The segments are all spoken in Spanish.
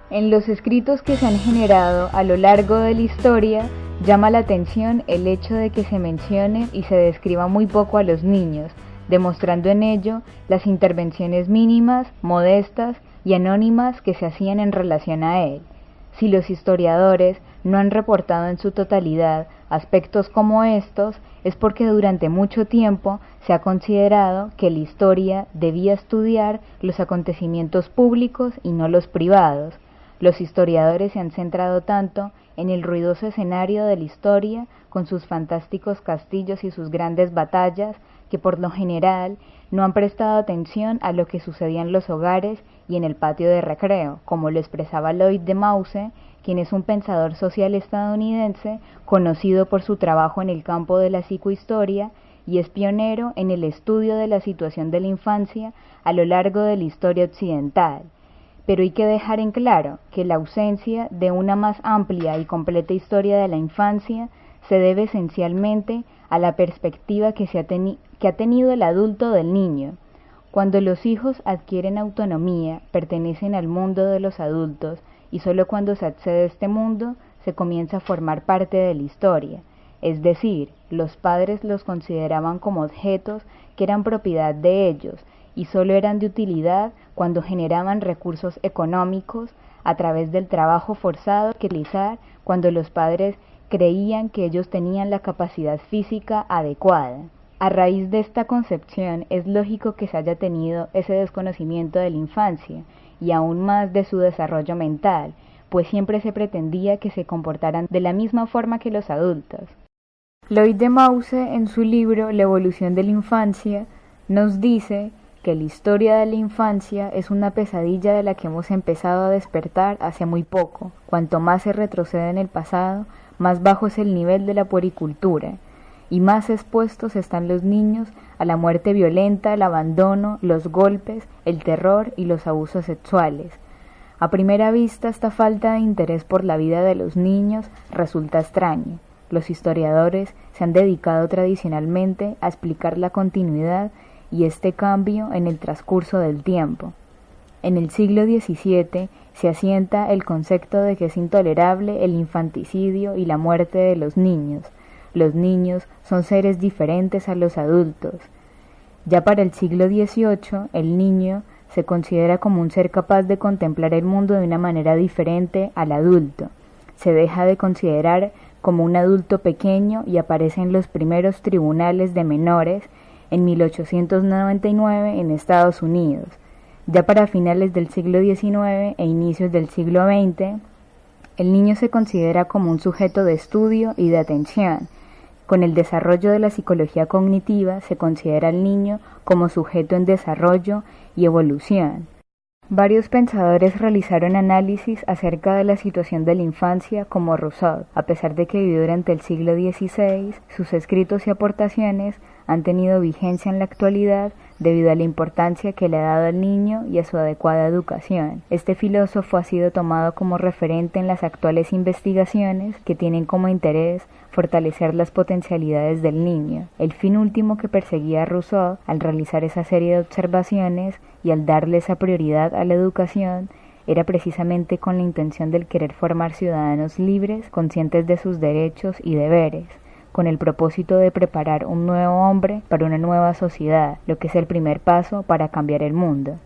En los escritos que se han generado a lo largo de la historia, llama la atención el hecho de que se mencione y se describa muy poco a los niños, demostrando en ello las intervenciones mínimas, modestas y anónimas que se hacían en relación a él. Si los historiadores no han reportado en su totalidad aspectos como estos, es porque durante mucho tiempo se ha considerado que la historia debía estudiar los acontecimientos públicos y no los privados. Los historiadores se han centrado tanto en el ruidoso escenario de la historia, con sus fantásticos castillos y sus grandes batallas, que por lo general no han prestado atención a lo que sucedía en los hogares y en el patio de recreo, como lo expresaba Lloyd de Mause, quien es un pensador social estadounidense conocido por su trabajo en el campo de la psicohistoria y es pionero en el estudio de la situación de la infancia a lo largo de la historia occidental. Pero hay que dejar en claro que la ausencia de una más amplia y completa historia de la infancia se debe esencialmente a la perspectiva que ha tenido el adulto del niño. Cuando los hijos adquieren autonomía, pertenecen al mundo de los adultos y solo cuando se accede a este mundo se comienza a formar parte de la historia. Es decir, los padres los consideraban como objetos que eran propiedad de ellos y solo eran de utilidad cuando generaban recursos económicos a través del trabajo forzado que realizar cuando los padres creían que ellos tenían la capacidad física adecuada. A raíz de esta concepción es lógico que se haya tenido ese desconocimiento de la infancia y aún más de su desarrollo mental, pues siempre se pretendía que se comportaran de la misma forma que los adultos. Lloyd de Mause, en su libro La evolución de la infancia, nos dice que la historia de la infancia es una pesadilla de la que hemos empezado a despertar hace muy poco. Cuanto más se retrocede en el pasado, más bajo es el nivel de la puericultura, y más expuestos están los niños a la muerte violenta, el abandono, los golpes, el terror y los abusos sexuales. A primera vista, esta falta de interés por la vida de los niños resulta extraña. Los historiadores se han dedicado tradicionalmente a explicar la continuidad y este cambio en el transcurso del tiempo. En el siglo XVII se asienta el concepto de que es intolerable el infanticidio y la muerte de los niños. Los niños son seres diferentes a los adultos. Ya para el siglo XVIII, el niño se considera como un ser capaz de contemplar el mundo de una manera diferente al adulto. Se deja de considerar como un adulto pequeño y aparecen los primeros tribunales de menores en 1899 en Estados Unidos. Ya para finales del siglo XIX e inicios del siglo XX, el niño se considera como un sujeto de estudio y de atención. Con el desarrollo de la psicología cognitiva se considera al niño como sujeto en desarrollo y evolución. Varios pensadores realizaron análisis acerca de la situación de la infancia, como Rousseau. A pesar de que vivió durante el siglo XVI, sus escritos y aportaciones han tenido vigencia en la actualidad debido a la importancia que le ha dado al niño y a su adecuada educación. Este filósofo ha sido tomado como referente en las actuales investigaciones que tienen como interés fortalecer las potencialidades del niño. El fin último que perseguía Rousseau al realizar esa serie de observaciones y al darle esa prioridad a la educación era precisamente con la intención del querer formar ciudadanos libres, conscientes de sus derechos y deberes, con el propósito de preparar un nuevo hombre para una nueva sociedad, lo que es el primer paso para cambiar el mundo.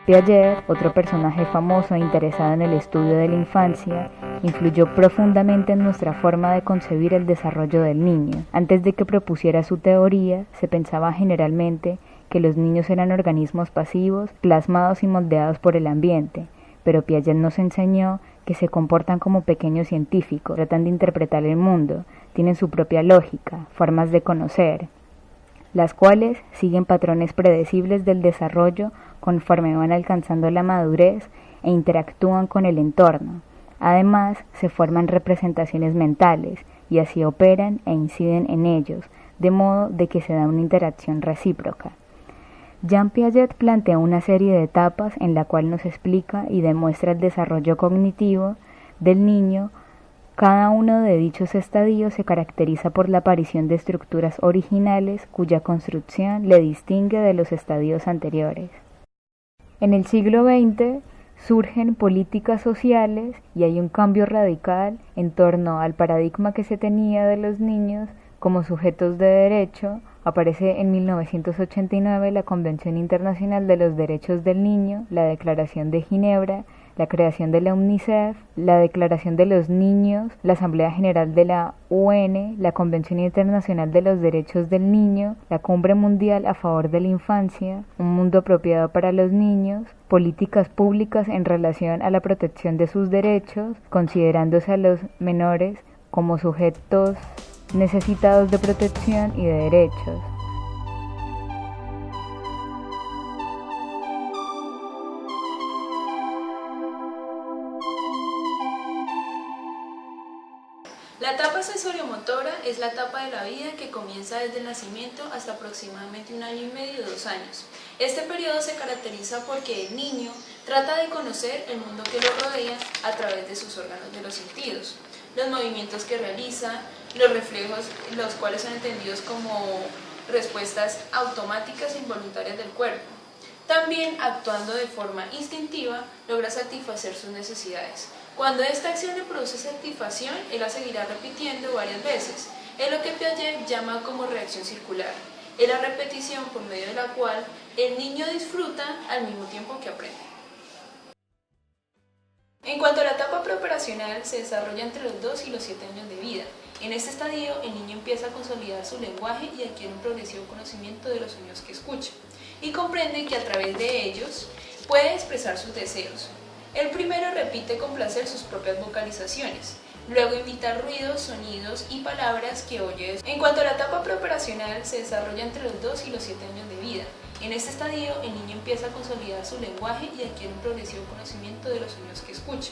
Piaget, otro personaje famoso e interesado en el estudio de la infancia, influyó profundamente en nuestra forma de concebir el desarrollo del niño. Antes de que propusiera su teoría, se pensaba generalmente que los niños eran organismos pasivos, plasmados y moldeados por el ambiente, pero Piaget nos enseñó que se comportan como pequeños científicos, tratan de interpretar el mundo, tienen su propia lógica, formas de conocer, las cuales siguen patrones predecibles del desarrollo conforme van alcanzando la madurez e interactúan con el entorno. Además, se forman representaciones mentales y así operan e inciden en ellos, de modo de que se da una interacción recíproca. Jean Piaget plantea una serie de etapas en la cual nos explica y demuestra el desarrollo cognitivo del niño. Cada uno de dichos estadios se caracteriza por la aparición de estructuras originales cuya construcción le distingue de los estadios anteriores. En el siglo XX surgen políticas sociales y hay un cambio radical en torno al paradigma que se tenía de los niños como sujetos de derecho. Aparece en 1989 la Convención Internacional de los Derechos del Niño, la Declaración de Ginebra, la creación de la UNICEF, la Declaración de los Niños, la Asamblea General de la UN, la Convención Internacional de los Derechos del Niño, la Cumbre Mundial a favor de la Infancia, un mundo apropiado para los niños, políticas públicas en relación a la protección de sus derechos, considerándose a los menores como sujetos necesitados de protección y de derechos. La etapa sensoriomotora es la etapa de la vida que comienza desde el nacimiento hasta aproximadamente 1 año y medio o 2 años. Este periodo se caracteriza porque el niño trata de conocer el mundo que lo rodea a través de sus órganos de los sentidos, los movimientos que realiza, los reflejos, los cuales son entendidos como respuestas automáticas e involuntarias del cuerpo. También, actuando de forma instintiva, logra satisfacer sus necesidades. Cuando esta acción le produce satisfacción, él la seguirá repitiendo varias veces. Es lo que Piaget llama como reacción circular. Es la repetición por medio de la cual el niño disfruta al mismo tiempo que aprende. En cuanto a la etapa preoperacional, se desarrolla entre los 2 y los 7 años de vida. En este estadio, el niño empieza a consolidar su lenguaje y adquiere un progresivo conocimiento de los sonidos que escucha, y comprende que a través de ellos puede expresar sus deseos. El primero repite con placer sus propias vocalizaciones, luego imita ruidos, sonidos y palabras que oye. En cuanto a la etapa preoperacional, se desarrolla entre los 2 y los 7 años de vida. En este estadio, el niño empieza a consolidar su lenguaje y adquiere un progresivo conocimiento de los sonidos que escucha,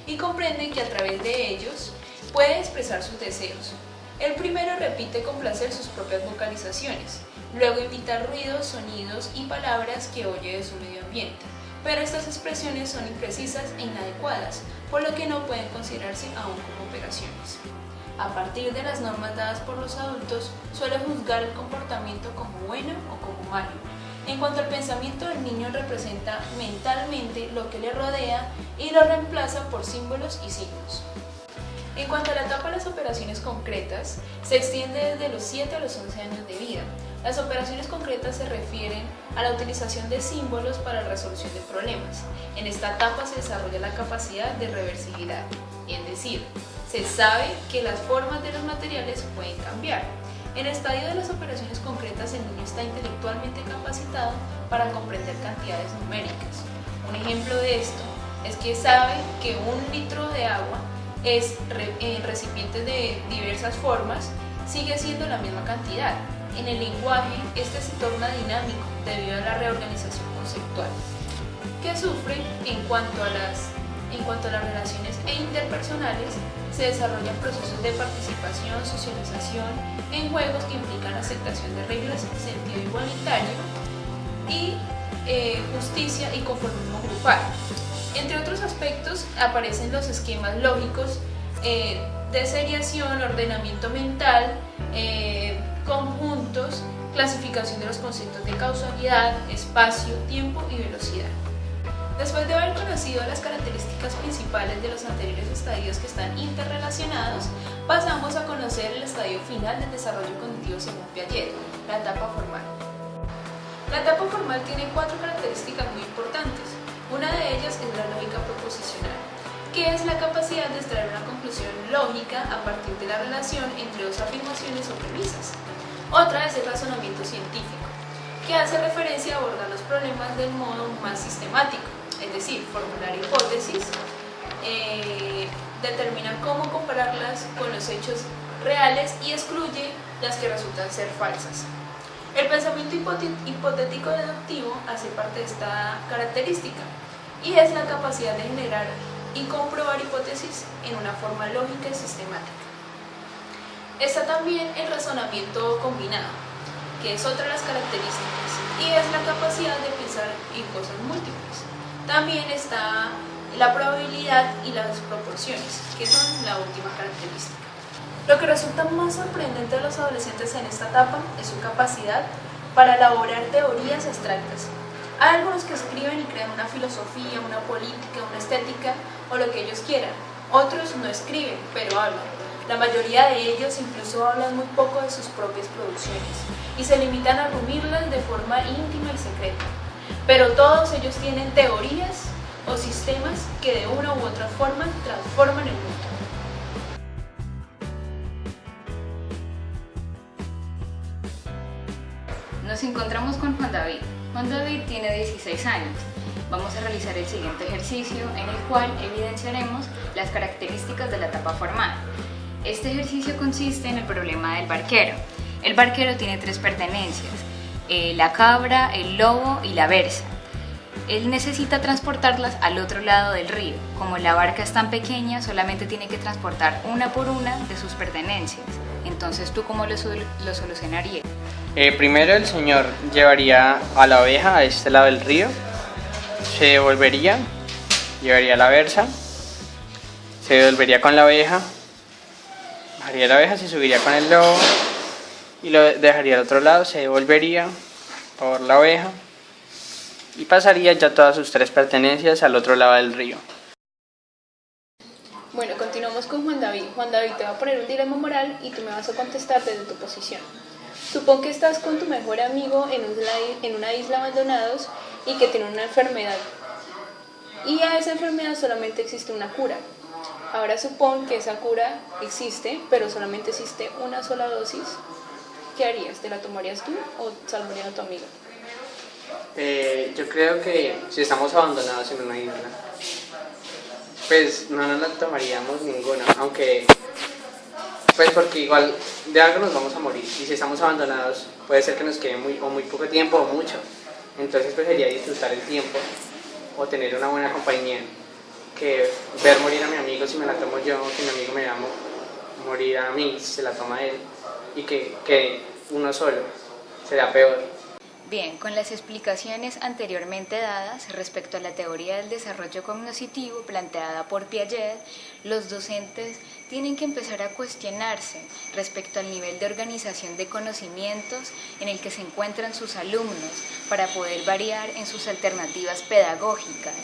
y comprende que a través de ellos puede expresar sus deseos. El primero repite con placer sus propias vocalizaciones, luego imita ruidos, sonidos y palabras que oye de su medio ambiente, pero estas expresiones son imprecisas e inadecuadas, por lo que no pueden considerarse aún como operaciones. A partir de las normas dadas por los adultos, suele juzgar el comportamiento como bueno o como malo. En cuanto al pensamiento, el niño representa mentalmente lo que le rodea y lo reemplaza por símbolos y signos. En cuanto a la etapa de las operaciones concretas, se extiende desde los 7 a los 11 años de vida. Las operaciones concretas se refieren a la utilización de símbolos para la resolución de problemas. En esta etapa se desarrolla la capacidad de reversibilidad, es decir, se sabe que las formas de los materiales pueden cambiar. En el estadio de las operaciones concretas, el niño está intelectualmente capacitado para comprender cantidades numéricas. Un ejemplo de esto es que sabe que 1 litro de agua en recipientes de diversas formas sigue siendo la misma cantidad. En el lenguaje, este se torna dinámico debido a la reorganización conceptual que sufre. En cuanto a las relaciones interpersonales, se desarrollan procesos de participación, socialización en juegos que implican aceptación de reglas, sentido igualitario y justicia y conformismo grupal. Entre otros aspectos aparecen los esquemas lógicos de seriación, ordenamiento mental, conjuntos, clasificación de los conceptos de causalidad, espacio, tiempo y velocidad. Después de haber conocido las características principales de los anteriores estadios que están interrelacionados, pasamos a conocer el estadio final del desarrollo cognitivo según Piaget, la etapa formal. La etapa formal tiene 4 características muy importantes. Una de ellas es la lógica proposicional, que es la capacidad de extraer una conclusión lógica a partir de la relación entre dos afirmaciones o premisas. Otra es el razonamiento científico, que hace referencia a abordar los problemas del modo más sistemático, es decir, formular hipótesis, determina cómo compararlas con los hechos reales y excluye las que resultan ser falsas. El pensamiento hipotético deductivo hace parte de esta característica y es la capacidad de generar y comprobar hipótesis en una forma lógica y sistemática. Está también el razonamiento combinado, que es otra de las características, y es la capacidad de pensar en cosas múltiples. También está la probabilidad y las proporciones, que son la última característica. Lo que resulta más sorprendente de los adolescentes en esta etapa es su capacidad para elaborar teorías abstractas. Hay algunos que escriben y crean una filosofía, una política, una estética o lo que ellos quieran. Otros no escriben, pero hablan. La mayoría de ellos incluso hablan muy poco de sus propias producciones y se limitan a rumirlas de forma íntima y secreta. Pero todos ellos tienen teorías o sistemas que de una u otra forma transforman el mundo. Nos encontramos con Juan David. Juan David tiene 16 años. Vamos a realizar el siguiente ejercicio en el cual evidenciaremos las características de la etapa formal. Este ejercicio consiste en el problema del barquero. El barquero tiene 3 pertenencias: la cabra, el lobo y la berza. Él necesita transportarlas al otro lado del río. Como la barca es tan pequeña, solamente tiene que transportar una por una de sus pertenencias. Entonces, ¿tú cómo lo solucionarías? Primero el señor llevaría a la oveja a este lado del río, se devolvería, llevaría la berza, se devolvería con la oveja, bajaría la oveja, se subiría con el lobo y lo dejaría al otro lado, se devolvería por la oveja y pasaría ya todas sus 3 pertenencias al otro lado del río. Bueno, continuamos con Juan David. Juan David te va a poner un dilema moral y tú me vas a contestar desde tu posición. Supón que estás con tu mejor amigo en una isla abandonados y que tiene una enfermedad. Y a esa enfermedad solamente existe una cura. Ahora supón que esa cura existe, pero solamente existe una sola dosis. ¿Qué harías? ¿Te la tomarías tú o salvarías a tu amigo? Yo creo que si estamos abandonados en una isla, pues no nos la tomaríamos ninguna, aunque pues porque igual de algo nos vamos a morir y si estamos abandonados puede ser que nos quede muy poco tiempo o mucho, entonces pues sería disfrutar el tiempo o tener una buena compañía que ver morir a mi amigo si me la tomo yo, que mi amigo me vea morir a mí si se la toma él y que uno solo será peor. Bien, con las explicaciones anteriormente dadas respecto a la teoría del desarrollo cognitivo planteada por Piaget, los docentes tienen que empezar a cuestionarse respecto al nivel de organización de conocimientos en el que se encuentran sus alumnos para poder variar en sus alternativas pedagógicas.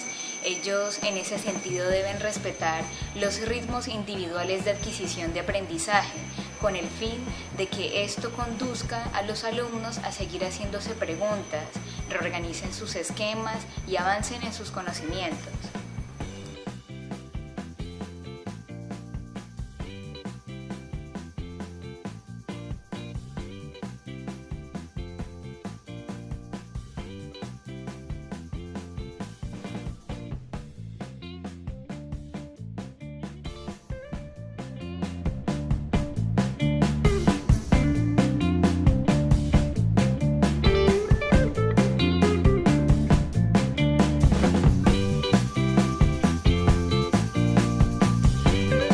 Ellos en ese sentido deben respetar los ritmos individuales de adquisición de aprendizaje, con el fin de que esto conduzca a los alumnos a seguir haciéndose preguntas, reorganicen sus esquemas y avancen en sus conocimientos.